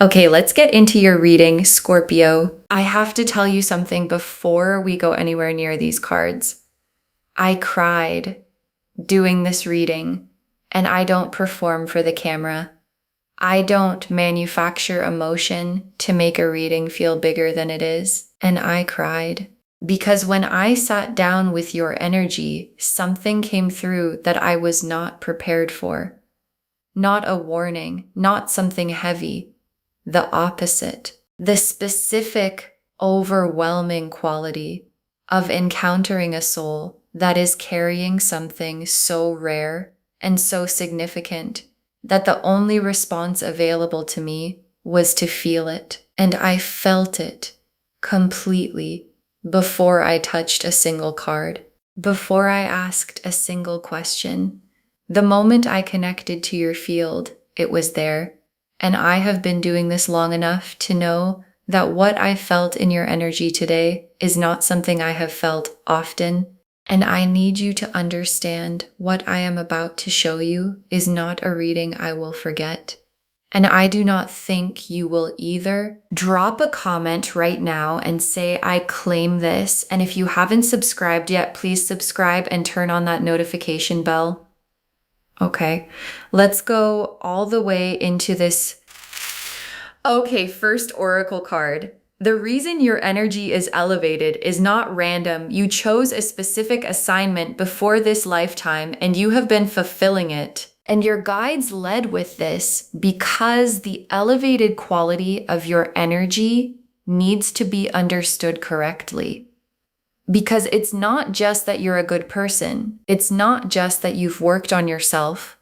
Okay, let's get into your reading, Scorpio. I have to tell you something before we go anywhere near these cards. I cried doing this reading, and I don't perform for the camera. I don't manufacture emotion to make a reading feel bigger than it is, and I cried. Because when I sat down with your energy, something came through that I was not prepared for. Not a warning, not something heavy. The opposite. The specific, overwhelming quality of encountering a soul that is carrying something so rare and so significant that the only response available to me was to feel it. And I felt it completely before I touched a single card, before I asked a single question. The moment I connected to your field, it was there. And I have been doing this long enough to know that what I felt in your energy today is not something I have felt often. And I need you to understand what I am about to show you is not a reading I will forget. And I do not think you will either. Drop a comment right now and say, I claim this. And if you haven't subscribed yet, please subscribe and turn on that notification bell. Okay, let's go all the way into this. Okay, first oracle card. The reason your energy is elevated is not random. You chose a specific assignment before this lifetime and you have been fulfilling it. And your guides led with this because the elevated quality of your energy needs to be understood correctly. Because it's not just that you're a good person. It's not just that you've worked on yourself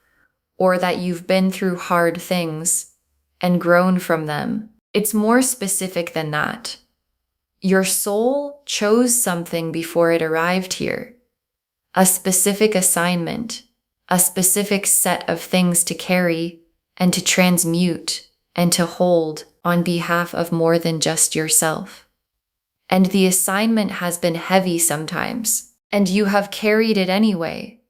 or that you've been through hard things and grown from them. It's more specific than that. Your soul chose something before it arrived here. A specific assignment, a specific set of things to carry and to transmute and to hold on behalf of more than just yourself. And the assignment has been heavy sometimes, and you have carried it anyway,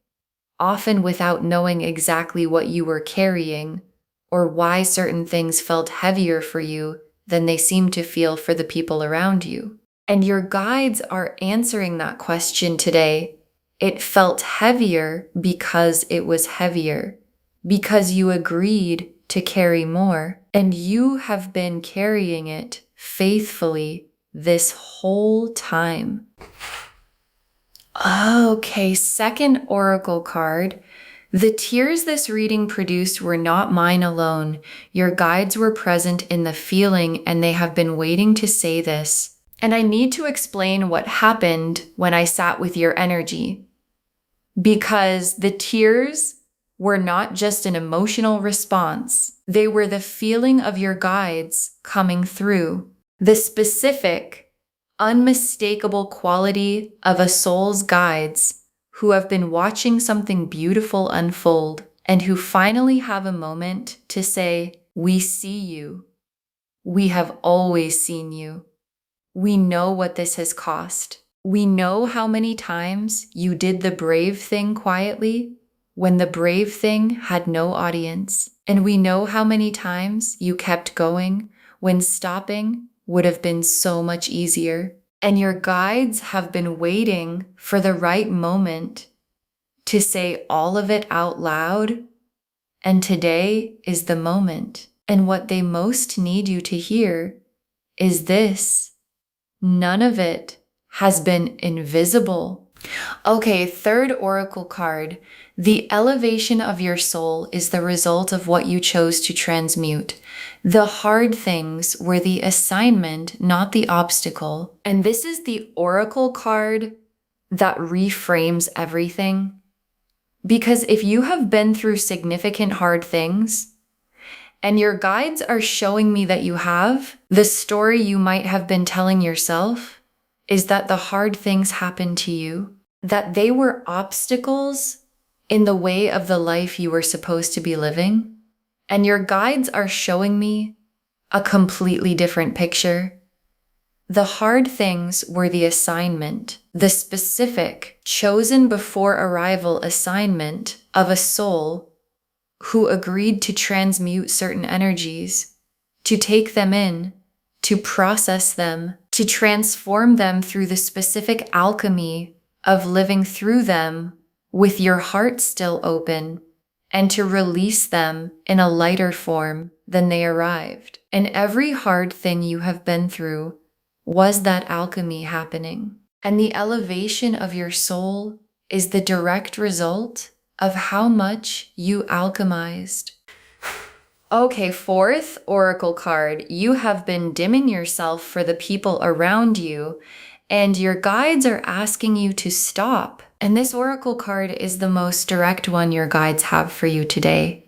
often without knowing exactly what you were carrying or why certain things felt heavier for you than they seem to feel for the people around you. And your guides are answering that question today. It felt heavier because it was heavier, because you agreed to carry more, and you have been carrying it faithfully this whole time. Okay, second oracle card. The tears this reading produced were not mine alone. Your guides were present in the feeling and they have been waiting to say this. And I need to explain what happened when I sat with your energy. Because the tears were not just an emotional response. They were the feeling of your guides coming through. The specific, unmistakable quality of a soul's guides who have been watching something beautiful unfold and who finally have a moment to say, we see you. We have always seen you. We know what this has cost. We know how many times you did the brave thing quietly when the brave thing had no audience. And we know how many times you kept going when stopping would have been so much easier. And your guides have been waiting for the right moment to say all of it out loud. And today is the moment. And what they most need you to hear is this. None of it has been invisible. Okay, third oracle card. The elevation of your soul is the result of what you chose to transmute. The hard things were the assignment, not the obstacle. And this is the oracle card that reframes everything. Because if you have been through significant hard things, and your guides are showing me that you have, the story you might have been telling yourself is that the hard things happened to you, that they were obstacles in the way of the life you were supposed to be living. And your guides are showing me a completely different picture. The hard things were the assignment, the specific, chosen before arrival assignment of a soul who agreed to transmute certain energies to take them in, to process them, to transform them through the specific alchemy of living through them with your heart still open, and to release them in a lighter form than they arrived. And every hard thing you have been through was that alchemy happening. And the elevation of your soul is the direct result of how much you alchemized. Okay, fourth oracle card. You have been dimming yourself for the people around you, and your guides are asking you to stop. And this oracle card is the most direct one your guides have for you today,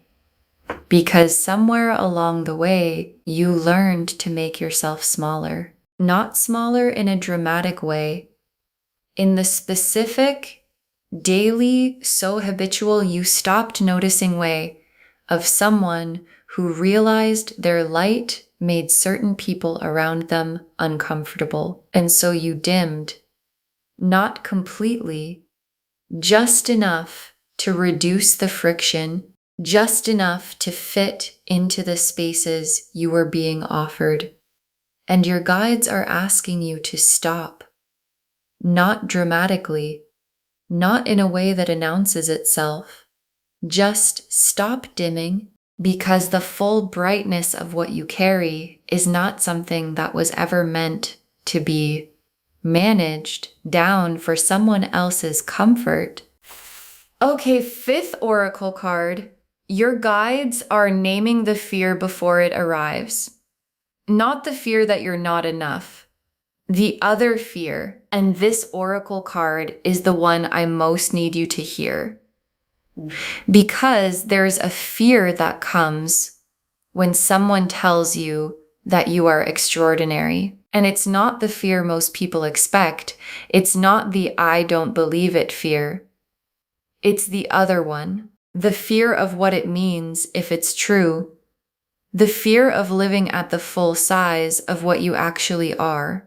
because somewhere along the way, you learned to make yourself smaller. Not smaller in a dramatic way, in the specific, daily, so habitual you stopped noticing way of someone who realized their light made certain people around them uncomfortable. And so you dimmed, not completely, just enough to reduce the friction, just enough to fit into the spaces you were being offered. And your guides are asking you to stop, not dramatically, not in a way that announces itself. Just stop dimming, because the full brightness of what you carry is not something that was ever meant to be managed down for someone else's comfort. Okay, fifth oracle card. Your guides are naming the fear before it arrives. Not the fear that you're not enough. The other fear, and this oracle card is the one I most need you to hear. Because there's a fear that comes when someone tells you that you are extraordinary. And it's not the fear most people expect. It's not the I don't believe it fear. It's the other one. The fear of what it means if it's true. The fear of living at the full size of what you actually are.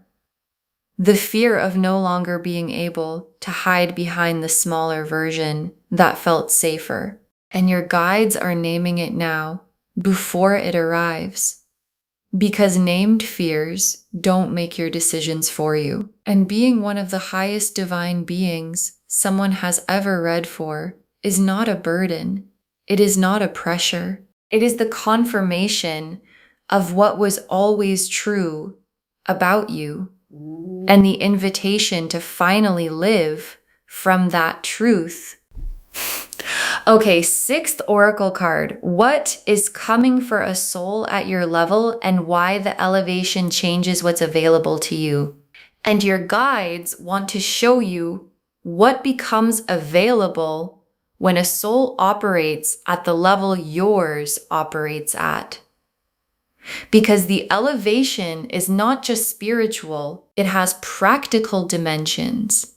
The fear of no longer being able to hide behind the smaller version that felt safer. And your guides are naming it now, before it arrives. Because named fears don't make your decisions for you. And being one of the highest divine beings someone has ever read for is not a burden. It is not a pressure. It is the confirmation of what was always true about you. And the invitation to finally live from that truth. Okay, sixth oracle card. What is coming for a soul at your level and why the elevation changes what's available to you? And your guides want to show you what becomes available when a soul operates at the level yours operates at. Because the elevation is not just spiritual, it has practical dimensions.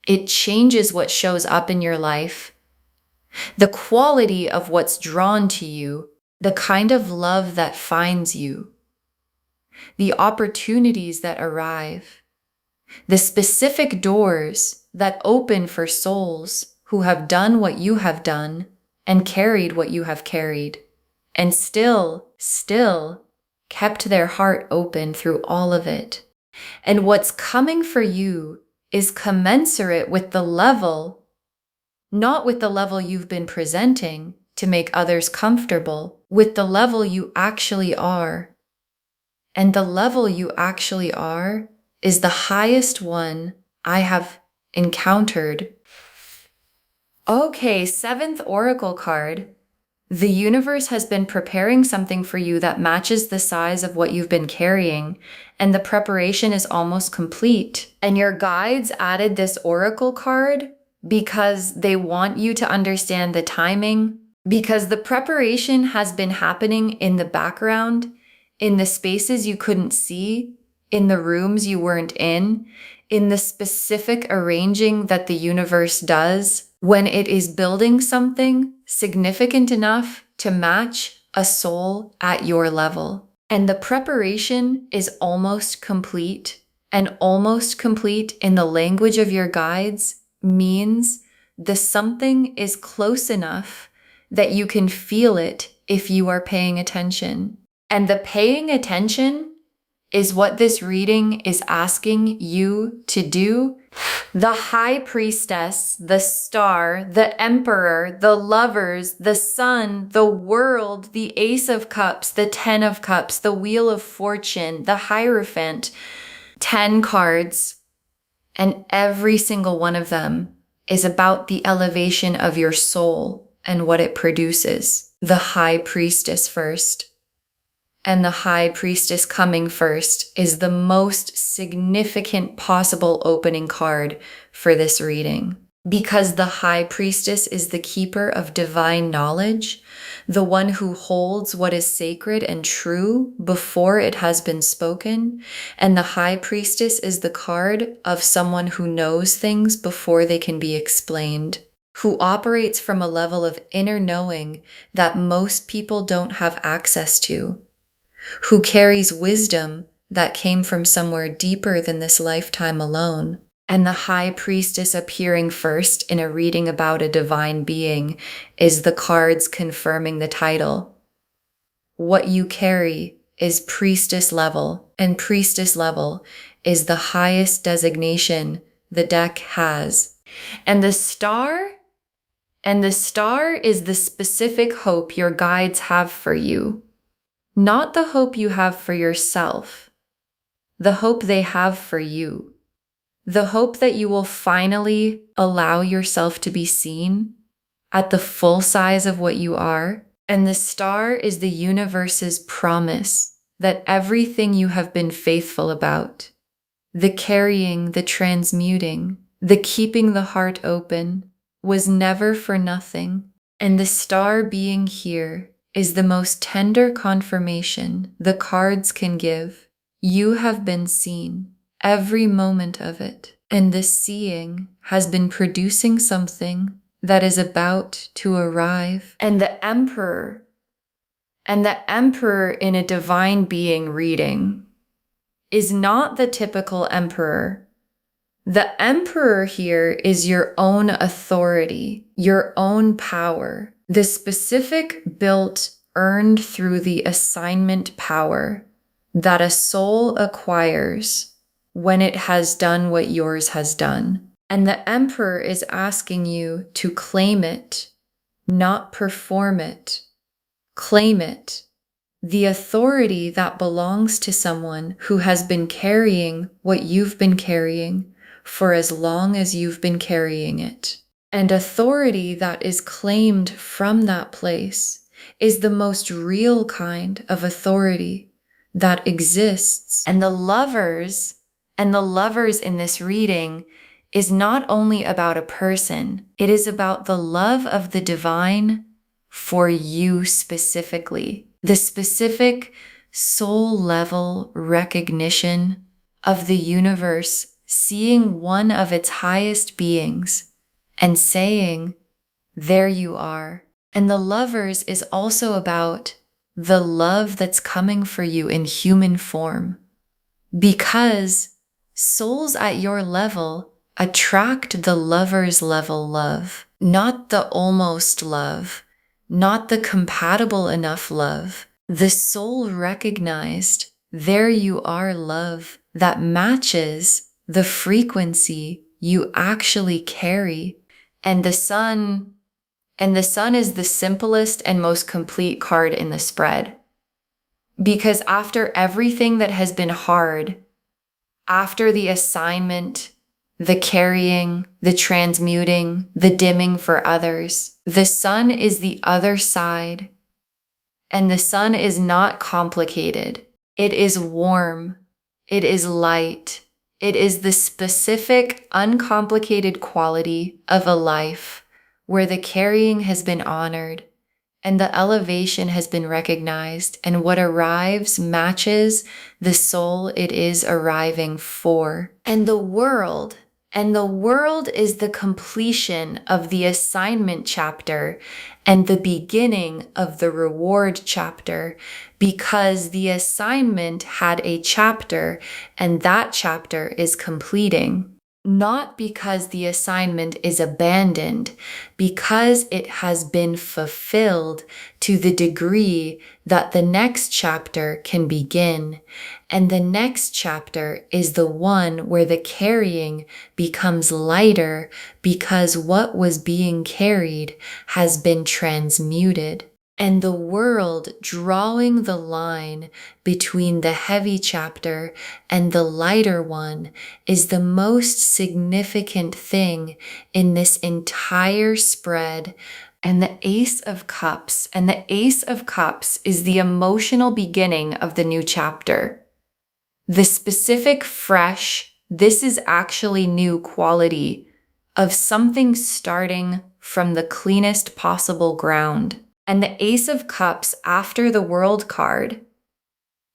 It changes what shows up in your life, the quality of what's drawn to you, the kind of love that finds you, the opportunities that arrive, the specific doors that open for souls who have done what you have done and carried what you have carried. And still kept their heart open through all of it. And what's coming for you is commensurate with the level, not with the level you've been presenting to make others comfortable, with the level you actually are. And the level you actually are is the highest one I have encountered. Okay, seventh oracle card. The universe has been preparing something for you that matches the size of what you've been carrying, and the preparation is almost complete. And your guides added this oracle card because they want you to understand the timing, because the preparation has been happening in the background, in the spaces you couldn't see, in the rooms you weren't in the specific arranging that the universe does when it is building something significant enough to match a soul at your level. And the preparation is almost complete, and almost complete in the language of your guides means the something is close enough that you can feel it if you are paying attention. And the paying attention is what this reading is asking you to do. The High Priestess, the Star, the Emperor, the Lovers, the Sun, the World, the Ace of Cups, the Ten of Cups, the Wheel of Fortune, the Hierophant, 10 cards, and every single one of them is about the elevation of your soul and what it produces. The High Priestess first. And the High Priestess coming first is the most significant possible opening card for this reading. Because the High Priestess is the keeper of divine knowledge, the one who holds what is sacred and true before it has been spoken, and the High Priestess is the card of someone who knows things before they can be explained, who operates from a level of inner knowing that most people don't have access to, who carries wisdom that came from somewhere deeper than this lifetime alone. And the High Priestess appearing first in a reading about a divine being is the cards confirming the title. What you carry is priestess level, and priestess level is the highest designation the deck has. And the star is the specific hope your guides have for you. Not the hope you have for yourself, the hope they have for you. The hope that you will finally allow yourself to be seen at the full size of what you are. And the star is the universe's promise that everything you have been faithful about, the carrying, the transmuting, the keeping the heart open, was never for nothing. And the star being here is the most tender confirmation the cards can give. You have been seen, every moment of it, and this seeing has been producing something that is about to arrive. And the Emperor in a divine being reading is not the typical Emperor. The Emperor here is your own authority, your own power, the specific built, earned through the assignment power that a soul acquires when it has done what yours has done. And the Emperor is asking you to claim it, not perform it. Claim it. The authority that belongs to someone who has been carrying what you've been carrying for as long as you've been carrying it. And authority that is claimed from that place is the most real kind of authority that exists. And the lovers in this reading is not only about a person, it is about the love of the divine for you specifically. The specific soul level recognition of the universe seeing one of its highest beings and saying, there you are. And the lovers is also about the love that's coming for you in human form. Because souls at your level attract the lover's level love, not the almost love, not the compatible enough love. The soul recognized, there you are love that matches the frequency you actually carry. And the sun is the simplest and most complete card in the spread. Because after everything that has been hard, after the assignment, the carrying, the transmuting, the dimming for others, the sun is the other side. And the sun is not complicated. It is warm. It is light. It is the specific, uncomplicated quality of a life where the carrying has been honored and the elevation has been recognized, and what arrives matches the soul it is arriving for. And the world is the completion of the assignment chapter and the beginning of the reward chapter, because the assignment had a chapter and that chapter is completing. Not because the assignment is abandoned, because it has been fulfilled to the degree that the next chapter can begin. And the next chapter is the one where the carrying becomes lighter because what was being carried has been transmuted. And the world drawing the line between the heavy chapter and the lighter one is the most significant thing in this entire spread. And the Ace of Cups, and the Ace of Cups is the emotional beginning of the new chapter. The specific, fresh, this is actually new quality of something starting from the cleanest possible ground. And the Ace of Cups after the World card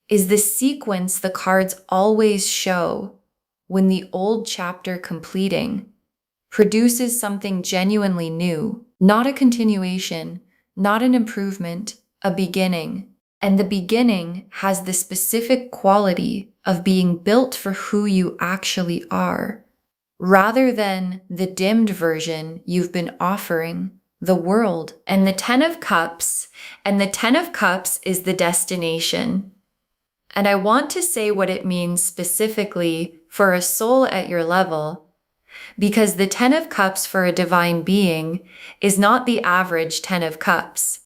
is the sequence the cards always show when the old chapter completing produces something genuinely new, not a continuation, not an improvement, a beginning. And the beginning has the specific quality of being built for who you actually are, rather than the dimmed version you've been offering the world. And the Ten of Cups, and the Ten of Cups is the destination. And I want to say what it means specifically for a soul at your level, because the Ten of Cups for a divine being is not the average Ten of Cups.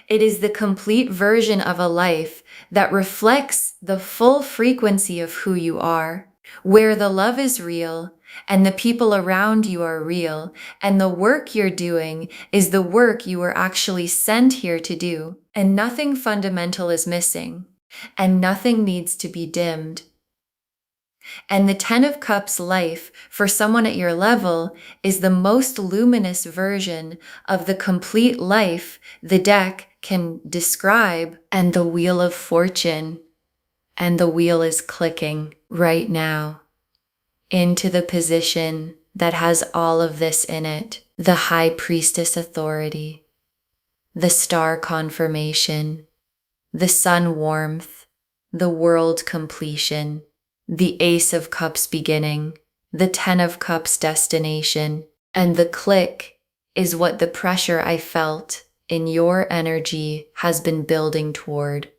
It is the complete version of a life that reflects the full frequency of who you are, where the love is real, and the people around you are real, and the work you're doing is the work you were actually sent here to do, and nothing fundamental is missing, and nothing needs to be dimmed. And the Ten of Cups life for someone at your level is the most luminous version of the complete life the deck can describe, and the Wheel of Fortune, and the wheel is clicking right now into the position that has all of this in it. The High Priestess authority, the Star confirmation, the Sun warmth, the World completion, the Ace of Cups beginning, the Ten of Cups destination, and the click is what the pressure I felt in your energy has been building toward.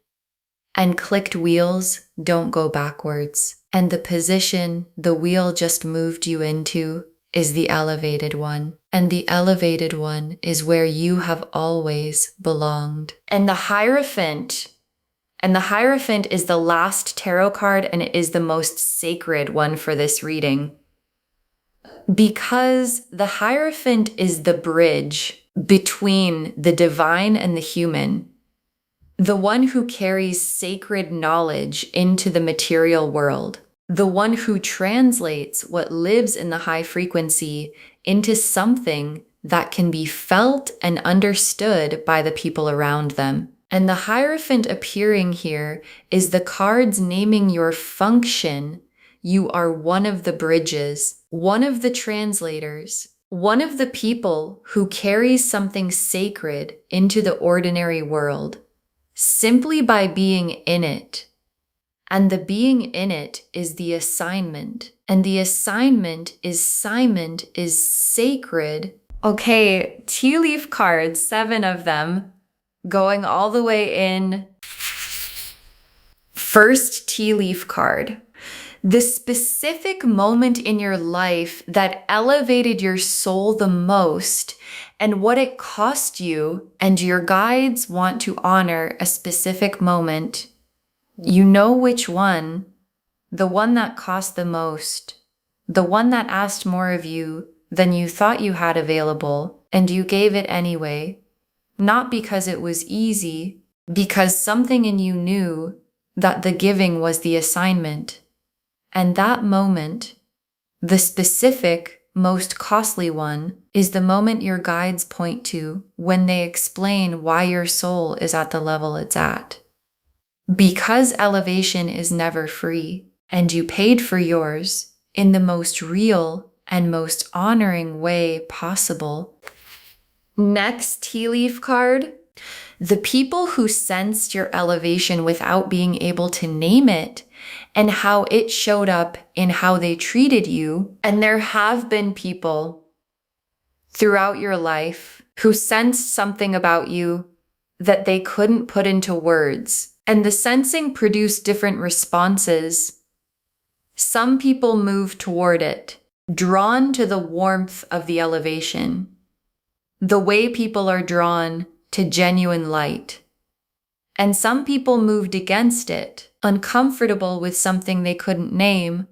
And clicked wheels don't go backwards. And the position the wheel just moved you into is the elevated one. And the elevated one is where you have always belonged. And the Hierophant is the last tarot card, and it is the most sacred one for this reading. Because the Hierophant is the bridge between the divine and the human. The one who carries sacred knowledge into the material world. The one who translates what lives in the high frequency into something that can be felt and understood by the people around them. And the Hierophant appearing here is the cards naming your function. You are one of the bridges, one of the translators, one of the people who carries something sacred into the ordinary world, simply by being in it. And the being in it is the assignment. And the assignment is sacred. Okay, tea leaf cards, 7 of them, going all the way in. First tea leaf card. The specific moment in your life that elevated your soul the most and what it cost you, and your guides want to honor a specific moment. You know which one, the one that cost the most, the one that asked more of you than you thought you had available, and you gave it anyway, not because it was easy, because something in you knew that the giving was the assignment. And that moment, the specific, most costly one, is the moment your guides point to when they explain why your soul is at the level it's at. Because elevation is never free, and you paid for yours in the most real and most honoring way possible. Next tea leaf card. The people who sensed your elevation without being able to name it and how it showed up in how they treated you. And there have been people throughout your life who sensed something about you that they couldn't put into words. And the sensing produced different responses. Some people move toward it, drawn to the warmth of the elevation, the way people are drawn to genuine light. And some people moved against it, uncomfortable with something they couldn't name,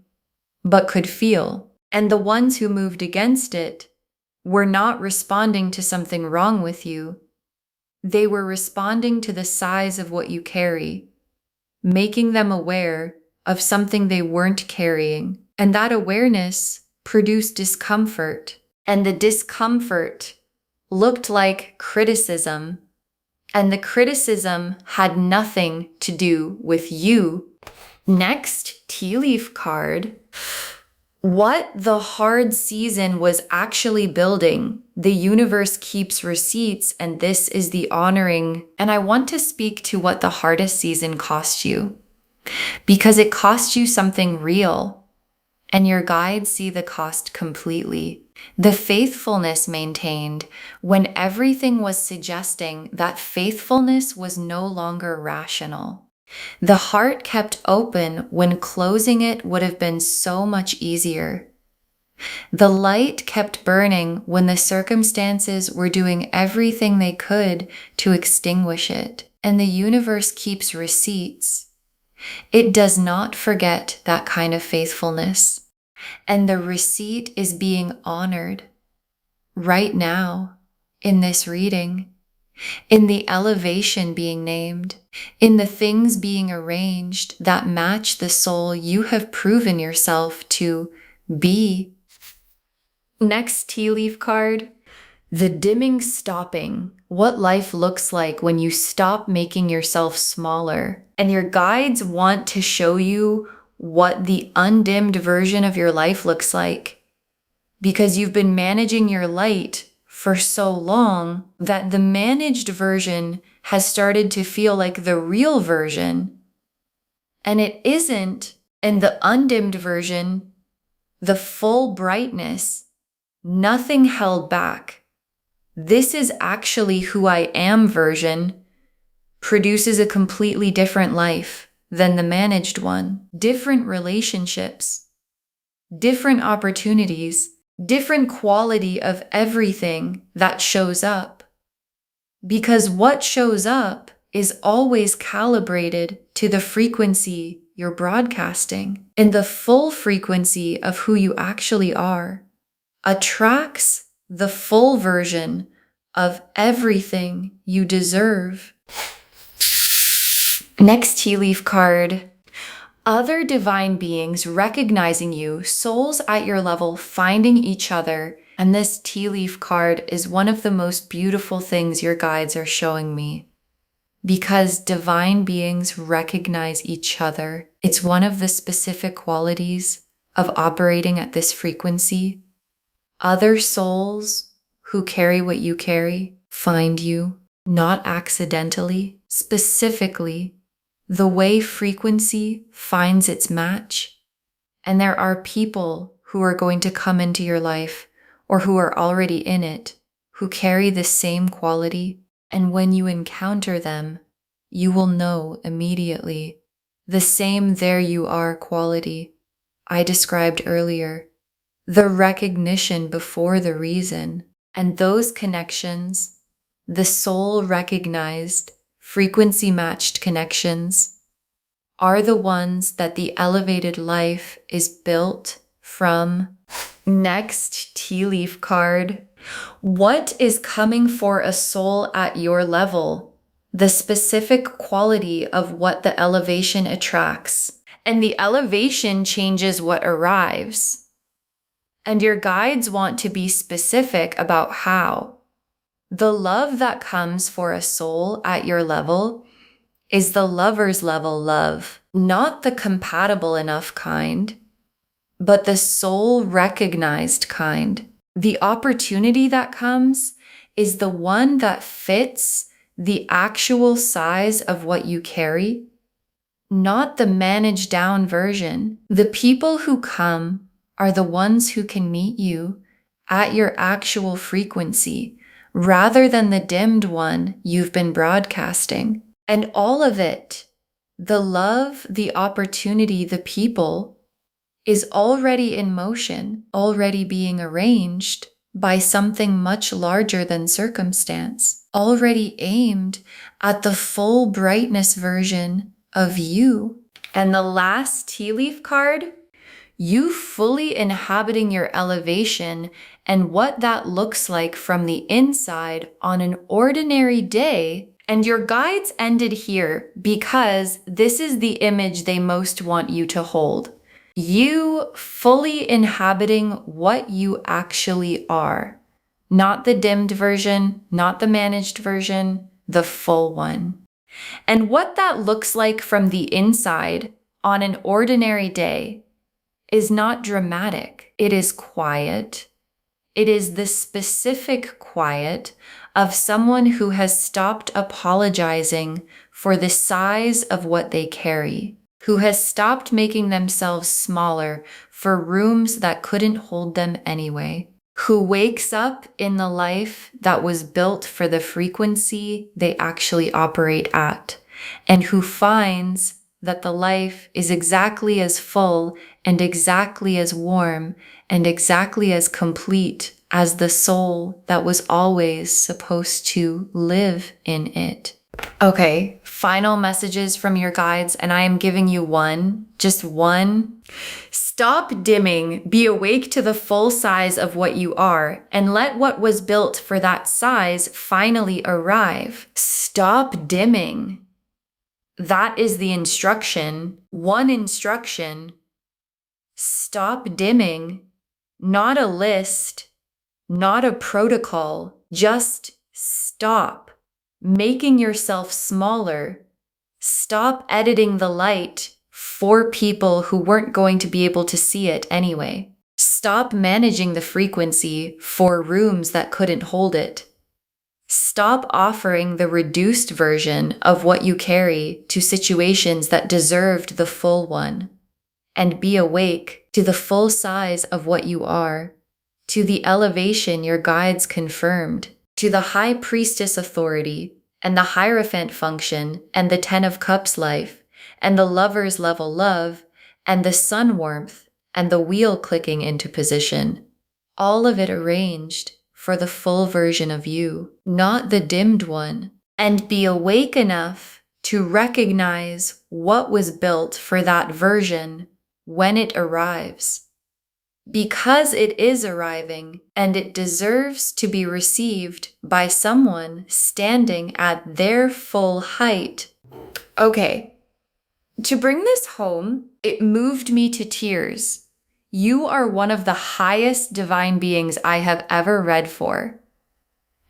but could feel. And the ones who moved against it were not responding to something wrong with you. They were responding to the size of what you carry, making them aware of something they weren't carrying. And that awareness produced discomfort. And the discomfort looked like criticism. And the criticism had nothing to do with you. Next, tea leaf card. What the hard season was actually building. The universe keeps receipts, and this is the honoring. And I want to speak to what the hardest season cost you, because it cost you something real, and your guides see the cost completely. The faithfulness maintained when everything was suggesting that faithfulness was no longer rational. The heart kept open when closing it would have been so much easier. The light kept burning when the circumstances were doing everything they could to extinguish it. And the universe keeps receipts. It does not forget that kind of faithfulness. And the receipt is being honored right now in this reading, in the elevation being named, in the things being arranged that match the soul you have proven yourself to be. Next tea leaf card, the dimming stopping. What life looks like when you stop making yourself smaller. And your guides want to show you what the undimmed version of your life looks like, because you've been managing your light for so long that the managed version has started to feel like the real version. And it isn't. And the undimmed version, the full brightness, nothing held back. This is actually who I am version, produces a completely different life than the managed one. Different relationships, different opportunities, different quality of everything that shows up. Because what shows up is always calibrated to the frequency you're broadcasting. And the full frequency of who you actually are attracts the full version of everything you deserve. Next tea leaf card. Other divine beings recognizing you, souls at your level finding each other. And this tea leaf card is one of the most beautiful things your guides are showing me, because divine beings recognize each other. It's one of the specific qualities of operating at this frequency. Other souls who carry what you carry find you, not accidentally, specifically, the way frequency finds its match. And there are people who are going to come into your life, or who are already in it, who carry the same quality. And when you encounter them, you will know immediately the same there you are quality I described earlier, the recognition before the reason. And those connections, the soul recognized, frequency matched connections, are the ones that the elevated life is built from. Next tea leaf card. What is coming for a soul at your level? The specific quality of what the elevation attracts. And the elevation changes what arrives. And your guides want to be specific about how. The love that comes for a soul at your level is the lover's level love, not the compatible enough kind, but the soul recognized kind. The opportunity that comes is the one that fits the actual size of what you carry, not the managed down version. The people who come are the ones who can meet you at your actual frequency, rather than the dimmed one you've been broadcasting. And all of it, the love, the opportunity, the people, is already in motion, already being arranged by something much larger than circumstance, already aimed at the full brightness version of you. And the last tea leaf card, you fully inhabiting your elevation and what that looks like from the inside on an ordinary day. And your guides ended here because this is the image they most want you to hold. You fully inhabiting what you actually are. Not the dimmed version, not the managed version, the full one. And what that looks like from the inside on an ordinary day is not dramatic. It is quiet. It is the specific quiet of someone who has stopped apologizing for the size of what they carry, who has stopped making themselves smaller for rooms that couldn't hold them anyway, who wakes up in the life that was built for the frequency they actually operate at, and who finds that the life is exactly as full and exactly as warm and exactly as complete as the soul that was always supposed to live in it. Okay, final messages from your guides, and I am giving you one, just one. Stop dimming, be awake to the full size of what you are, and let what was built for that size finally arrive. Stop dimming. That is the instruction. One instruction. Stop dimming. Not a list, not a protocol. Just stop making yourself smaller. Stop editing the light for people who weren't going to be able to see it anyway. Stop managing the frequency for rooms that couldn't hold it. Stop offering the reduced version of what you carry to situations that deserved the full one. And be awake to the full size of what you are, to the elevation your guides confirmed, to the High Priestess authority, and the Hierophant function, and the Ten of Cups life, and the Lover's level love, and the Sun warmth, and the wheel clicking into position. All of it arranged for the full version of you, not the dimmed one. And be awake enough to recognize what was built for that version when it arrives. Because it is arriving, and it deserves to be received by someone standing at their full height. Okay, to bring this home, it moved me to tears. You are one of the highest divine beings I have ever read for.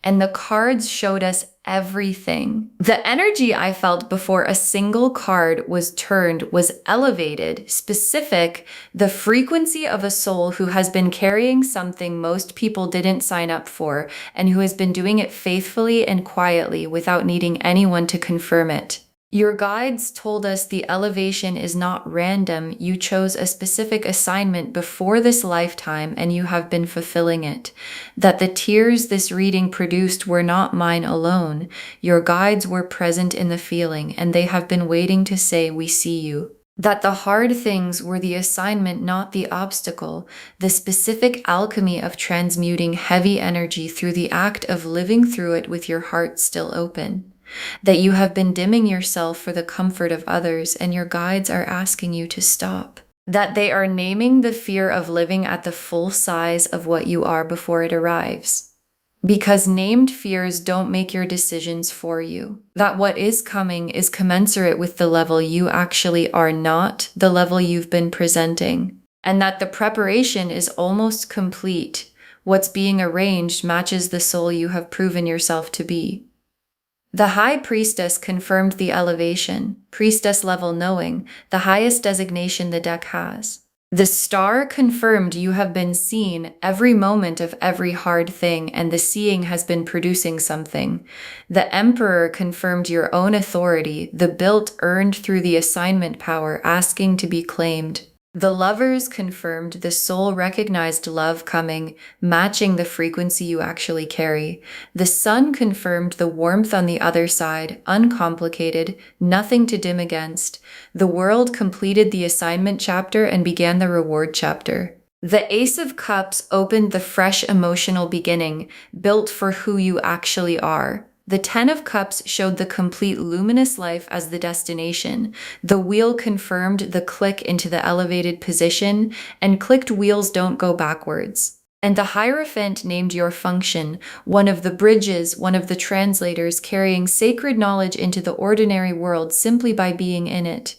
And the cards showed us everything. The energy I felt before a single card was turned was elevated, specific, the frequency of a soul who has been carrying something most people didn't sign up for, and who has been doing it faithfully and quietly without needing anyone to confirm it. Your guides told us the elevation is not random. You chose a specific assignment before this lifetime and you have been fulfilling it. That the tears this reading produced were not mine alone. Your guides were present in the feeling and they have been waiting to say, "We see you." That the hard things were the assignment, not the obstacle. The specific alchemy of transmuting heavy energy through the act of living through it with your heart still open. That you have been dimming yourself for the comfort of others and your guides are asking you to stop. That they are naming the fear of living at the full size of what you are before it arrives. Because named fears don't make your decisions for you. That what is coming is commensurate with the level you actually are, not the level you've been presenting. And that the preparation is almost complete. What's being arranged matches the soul you have proven yourself to be. The High Priestess confirmed the elevation, priestess level knowing, the highest designation the deck has. The star confirmed you have been seen every moment of every hard thing, and the seeing has been producing something. The Emperor confirmed your own authority, the built earned through the assignment power asking to be claimed. The Lovers confirmed the soul recognized love coming, matching the frequency you actually carry. The Sun confirmed the warmth on the other side, uncomplicated, nothing to dim against. The World completed the assignment chapter and began the reward chapter. The Ace of Cups opened the fresh emotional beginning, built for who you actually are. The Ten of Cups showed the complete luminous life as the destination. The Wheel confirmed the click into the elevated position, and clicked wheels don't go backwards. And the Hierophant named your function, one of the bridges, one of the translators carrying sacred knowledge into the ordinary world simply by being in it.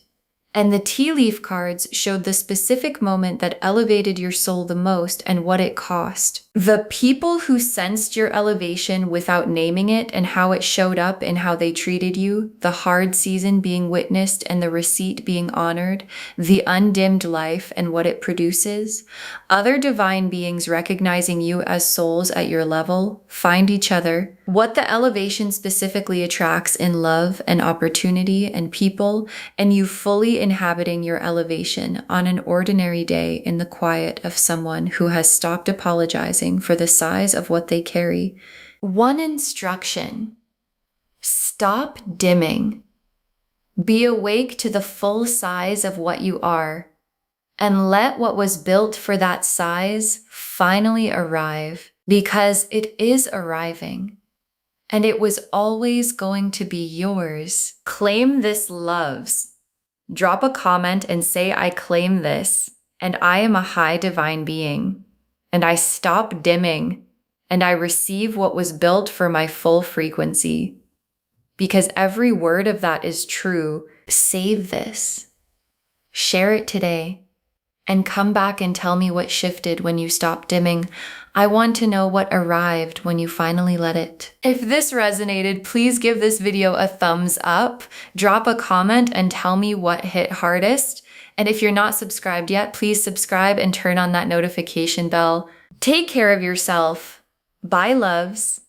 And the tea leaf cards showed the specific moment that elevated your soul the most and what it cost. The people who sensed your elevation without naming it and how it showed up in how they treated you, the hard season being witnessed and the receipt being honored, the undimmed life and what it produces, other divine beings recognizing you as souls at your level, find each other, what the elevation specifically attracts in love and opportunity and people, and you fully inhabiting your elevation on an ordinary day in the quiet of someone who has stopped apologizing for the size of what they carry. One instruction: stop dimming. Be awake to the full size of what you are, and let what was built for that size finally arrive, because it is arriving. And it was always going to be yours. Claim this, loves. Drop a comment and say, I claim this, and I am a high divine being, and I stop dimming, and I receive what was built for my full frequency. Because every word of that is true. Save this. Share it today. And come back and tell me what shifted when you stopped dimming. I want to know what arrived when you finally let it. If this resonated, please give this video a thumbs up, drop a comment and tell me what hit hardest. And if you're not subscribed yet, please subscribe and turn on that notification bell. Take care of yourself. Bye, loves.